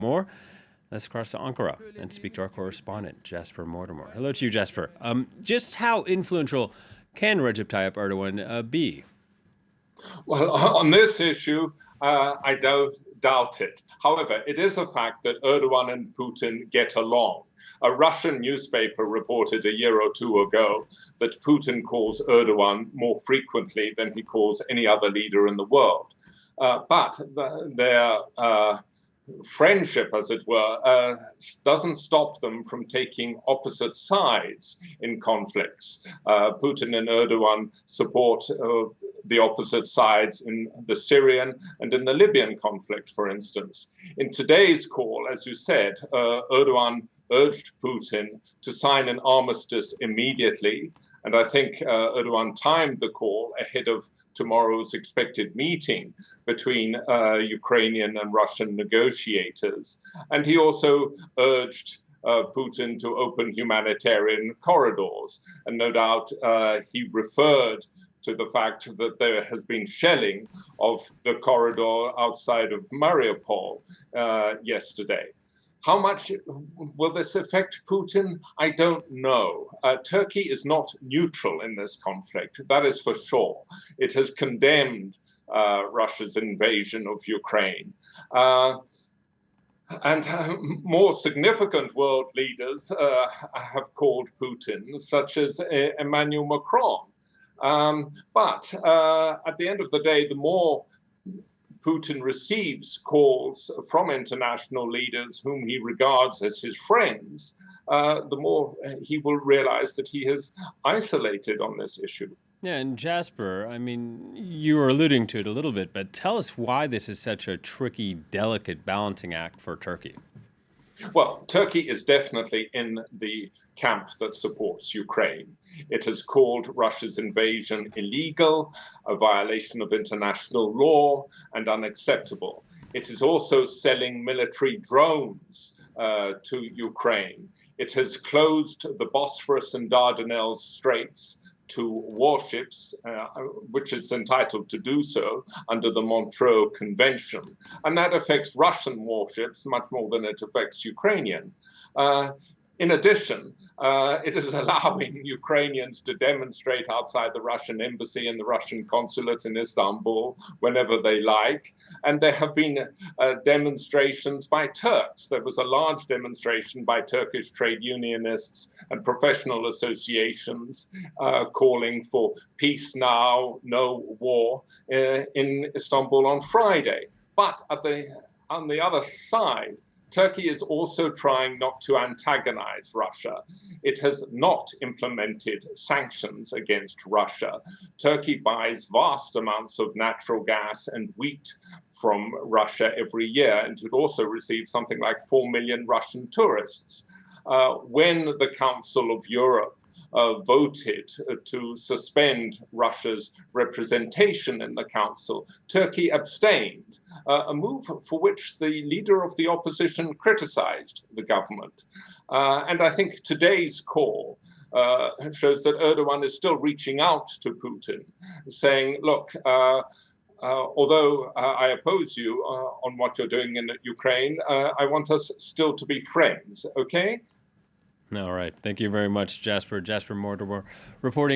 More, let's cross to Ankara and speak to our correspondent, Jasper Mortimer. Hello to you, Jasper. Just how influential can Recep Tayyip Erdogan be? Well, on this issue, I doubt it. However, it is a fact that Erdogan and Putin get along. A Russian newspaper reported a year or two ago that Putin calls Erdogan more frequently than he calls any other leader in the world. But their friendship, as it were, doesn't stop them from taking opposite sides in conflicts. Putin and Erdogan support the opposite sides in the Syrian and in the Libyan conflict, for instance. In today's call, as you said, Erdogan urged Putin to sign an armistice immediately. And I think Erdogan timed the call ahead of tomorrow's expected meeting between Ukrainian and Russian negotiators. And he also urged Putin to open humanitarian corridors. And no doubt he referred to the fact that there has been shelling of the corridor outside of Mariupol yesterday. How much will this affect Putin? I don't know. Turkey is not neutral in this conflict, that is for sure. It has condemned Russia's invasion of Ukraine. And more significant world leaders have called Putin, such as Emmanuel Macron. But at the end of the day, the more Putin receives calls from international leaders whom he regards as his friends, the more he will realize that he has isolated on this issue. Yeah, and Jasper, I mean, you were alluding to it a little bit, but tell us why this is such a tricky, delicate balancing act for Turkey. Well, Turkey is definitely in the camp that supports Ukraine. It has called Russia's invasion illegal, a violation of international law, and unacceptable. It is also selling military drones to Ukraine. It has closed the Bosphorus and Dardanelles Straits to warships, which it's entitled to do so under the Montreux Convention. And that affects Russian warships much more than it affects Ukrainian. In addition, it is allowing Ukrainians to demonstrate outside the Russian embassy and the Russian consulate in Istanbul whenever they like. And there have been demonstrations by Turks. There was a large demonstration by Turkish trade unionists and professional associations calling for peace now, no war in Istanbul on Friday. But on the other side, Turkey is also trying not to antagonize Russia. It has not implemented sanctions against Russia. Turkey buys vast amounts of natural gas and wheat from Russia every year, and it also receives something like 4 million Russian tourists. When the Council of Europe voted to suspend Russia's representation in the Council, Turkey abstained, a move for which the leader of the opposition criticized the government. And I think today's call shows that Erdogan is still reaching out to Putin, saying, look, although I oppose you on what you're doing in Ukraine, I want us still to be friends, okay? All right. Thank you very much, Jasper. Jasper Mortimer reporting.